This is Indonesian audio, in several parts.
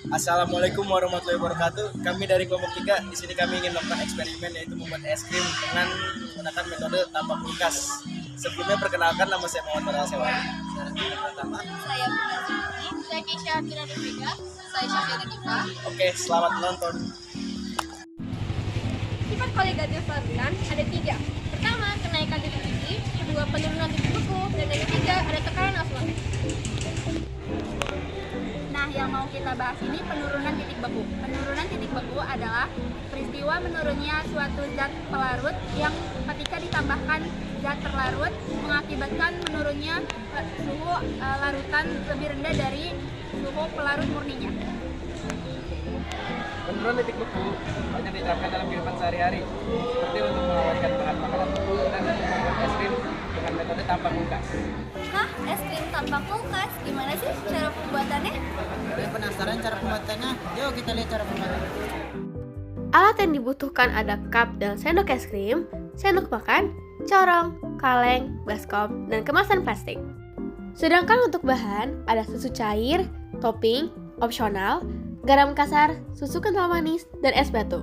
Assalamualaikum warahmatullahi wabarakatuh. Kami dari kelompok 3 di sini kami ingin melakukan eksperimen yaitu membuat es krim dengan menggunakan metode tanpa kulkas. Sebelumnya perkenalkan, nama saya Muhammad Farah Sewani. Pertama. Saya Putri, saya Keisha Firani Vega, saya Syafira Diva. Oke, selamat menonton. Sifat koligatif varian ada 3. Pertama, kenaikan titik tinggi. Kedua, penurunan titik beku. Dan yang ketiga, ada tekanan asam. Nah, yang mau kita bahas ini penurunan titik beku. Penurunan titik beku adalah peristiwa menurunnya suatu zat pelarut yang ketika ditambahkan zat terlarut mengakibatkan menurunnya suhu larutan lebih rendah dari suhu pelarut murninya. Penurunan titik beku banyak diterapkan dalam kehidupan sehari-hari, seperti untuk mengawetkan bahan makanan beku dan untuk membuat es krim dengan metode tanpa kulkas. Hah? Es krim tanpa kulkas? Gimana sih cara pembuatannya? Kalian penasaran cara pembuatannya? Yuk kita lihat cara pembuatannya. Alat yang dibutuhkan ada cup dan sendok es krim, sendok makan, corong, kaleng, baskom, dan kemasan plastik. Sedangkan untuk bahan ada susu cair, topping, opsional, garam kasar, susu kental manis, dan es batu.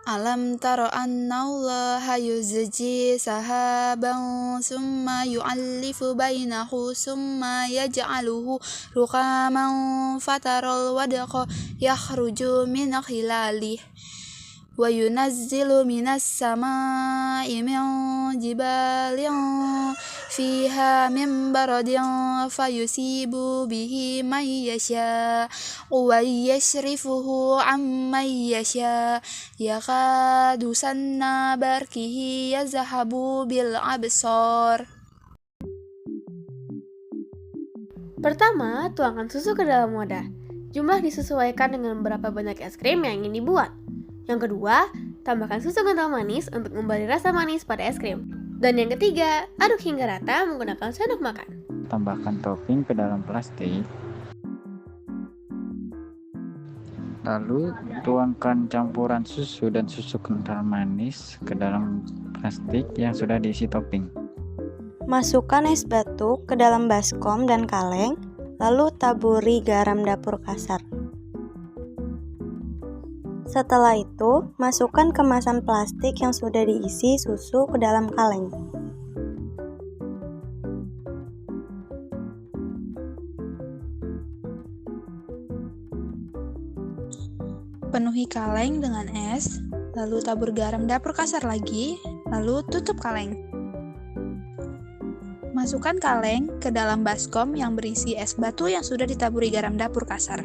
Alam taro annallaha yuzji sahaban summa yu'allifu bainahu summa yaj'aluhu rukaman fataral wadqa yakhruju min khilalih wa yunazzilu minas samaa'i min jibalin fiha min baradin fayusibu bihi man yasha wa yashrifuhu amman yasha yakadu sanna barkihi yazhabu bil absar. Pertama, tuangkan susu ke dalam wadah. Jumlah disesuaikan dengan berapa banyak es krim yang ingin dibuat. Yang kedua, tambahkan susu kental manis untuk memberi rasa manis pada es krim. Dan yang ketiga, aduk hingga rata menggunakan sendok makan. Tambahkan topping ke dalam plastik. Lalu tuangkan campuran susu dan susu kental manis ke dalam plastik yang sudah diisi topping. Masukkan es batu ke dalam baskom dan kaleng, lalu taburi garam dapur kasar. Setelah itu, masukkan kemasan plastik yang sudah diisi susu ke dalam kaleng. Penuhi kaleng dengan es, lalu tabur garam dapur kasar lagi, lalu tutup kaleng. Masukkan kaleng ke dalam baskom yang berisi es batu yang sudah ditaburi garam dapur kasar.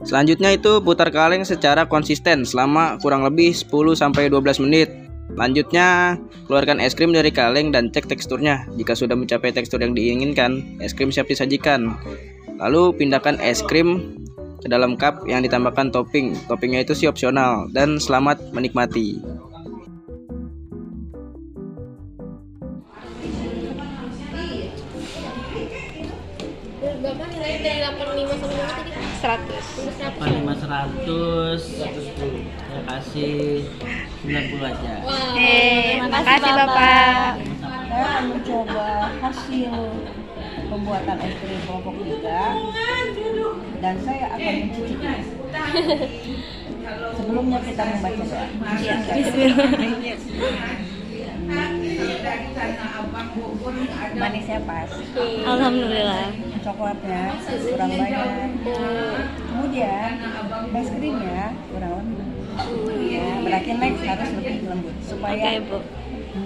Selanjutnya itu putar kaleng secara konsisten selama kurang lebih 10-12 menit. Lanjutnya, keluarkan es krim dari kaleng dan cek teksturnya. Jika sudah mencapai tekstur yang diinginkan, es krim siap disajikan. Lalu pindahkan es krim ke dalam cup yang ditambahkan topping. Toppingnya itu sih opsional, dan selamat menikmati. Berapa nilai dari 85 sampai 5 tadi? 100. 100 ya kasih 90 aja. Wow. Terima kasih Bapak. Saya akan mencoba hasil pembuatan es krim kelompok 3 dan saya akan mencicipi. Sebelumnya kita membaca doa. Manisnya pas. Alhamdulillah. Coklatnya kurang banyak. Kemudian es krimnya kurang lembut. Ya, berarti next harus lebih lembut supaya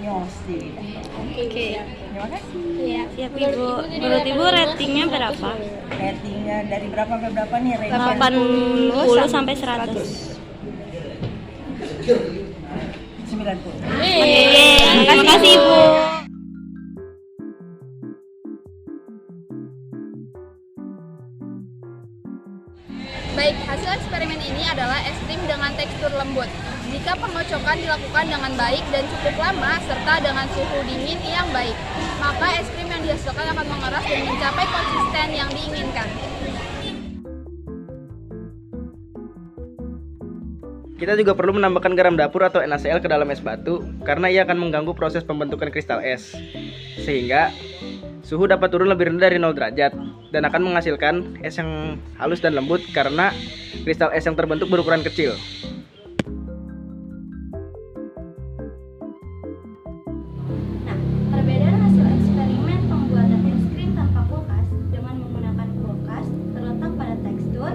nyos di lidah. Oke. Terima kasih. Iya, siap Ibu. Menurut Ibu ratingnya berapa? Ratingnya dari berapa sampai berapa nih? 80 sampai 100. 90. Terima kasih Ibu. Baik, hasil eksperimen ini adalah es krim dengan tekstur lembut. Jika pengocokan dilakukan dengan baik dan cukup lama serta dengan suhu dingin yang baik, maka es krim yang dihasilkan akan mengeras dan mencapai konsisten yang diinginkan. Kita juga perlu menambahkan garam dapur atau NaCl ke dalam es batu karena ia akan mengganggu proses pembentukan kristal es. Sehingga Suhu dapat turun lebih rendah dari 0 derajat dan akan menghasilkan es yang halus dan lembut karena kristal es yang terbentuk berukuran kecil. Nah, perbedaan hasil eksperimen pembuatan es krim tanpa kulkas dengan menggunakan kulkas terletak pada tekstur,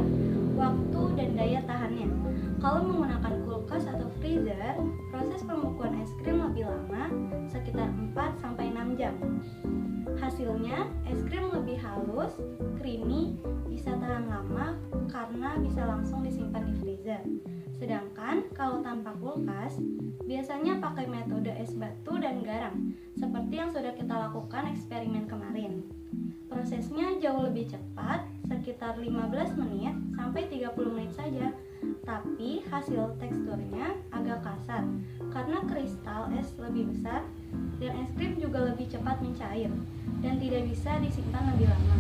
waktu, dan daya tahannya. Kalau menggunakan kulkas atau freezer, proses pembekuan es krim lebih lama, sekitar 4-6 jam. Hasilnya, es krim lebih halus, creamy, bisa tahan lama karena bisa langsung disimpan di freezer. Sedangkan kalau tanpa kulkas, biasanya pakai metode es batu dan garam, seperti yang sudah kita lakukan eksperimen kemarin. Prosesnya jauh lebih cepat, sekitar 15 menit sampai 30 menit saja. Tapi hasil teksturnya agak kasar karena kristal es lebih besar dan es krim juga lebih cepat mencair dan tidak bisa disimpan lebih lama.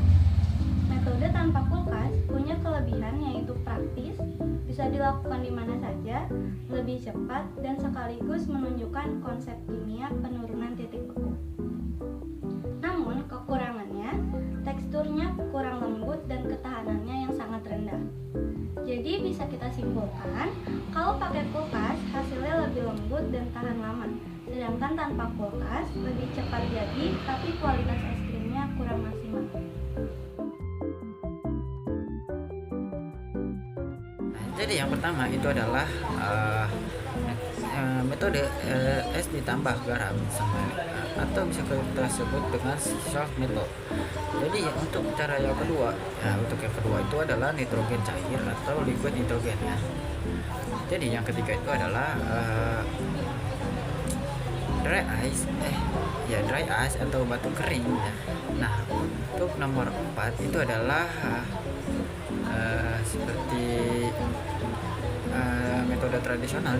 Metode tanpa kulkas punya kelebihan yaitu praktis, bisa dilakukan di mana saja, lebih cepat, dan sekaligus menunjukkan konsep kimia penurunan titik beku. Namun kekurangannya, teksturnya kurang lembut dan ketahanannya yang sangat rendah. Jadi bisa kita simpulkan, kalau pakai kulkas hasilnya lebih lembut dan tahan lama. Sedangkan tanpa kulkas lebih cepat jadi, tapi kualitas es krimnya kurang maksimal. Jadi yang pertama itu adalah metode es ditambah garam atau bisa kita sebut dengan salt method. Jadi untuk cara yang kedua, itu adalah nitrogen cair atau liquid nitrogen ya. Jadi yang ketiga itu adalah dry ice atau batu kering ya. Nah, untuk nomor 4 itu adalah seperti metode tradisional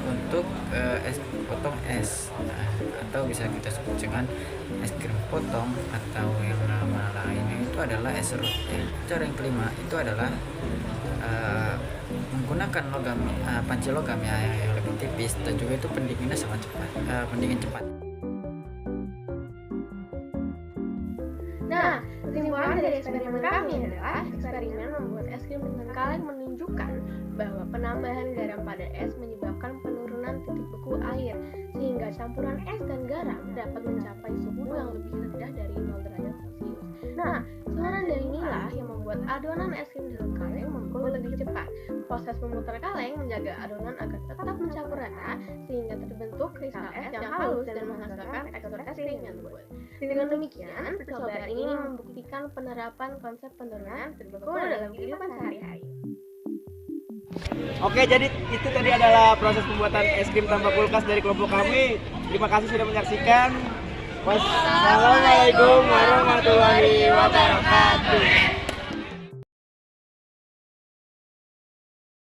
untuk es potong es, atau bisa kita sebut dengan es krim potong atau yang nama lainnya itu adalah es serut ya. Cara yang kelima itu adalah menggunakan logam panci logam ya yang lebih tipis dan juga itu pendinginnya sangat cepat, pendingin cepat. Nah, kesimpulan dari eksperimen kami adalah eksperimen membuat es krim dengan kaleng menunjukkan bahwa penambahan garam pada es menyebabkan penurunan titik beku air, sehingga campuran es dan garam dapat mencapai suhu yang lebih rendah dari 0 derajat Celcius. Nah, tekanan dari inilah yang membuat adonan es krim dalam kaleng membeku lebih cepat. Proses memutar kaleng menjaga adonan agar tetap mencampur rata, sehingga terbentuk kristal es yang halus dan menghasilkan tekstur es krim yang lembut. Dengan demikian, percobaan ini membuktikan penerapan konsep penurunan titik beku dalam kehidupan sehari-hari. Oke, jadi itu tadi adalah proses pembuatan es krim tanpa kulkas dari kelompok kami. Terima kasih sudah menyaksikan. Wassalamualaikum warahmatullahi wabarakatuh.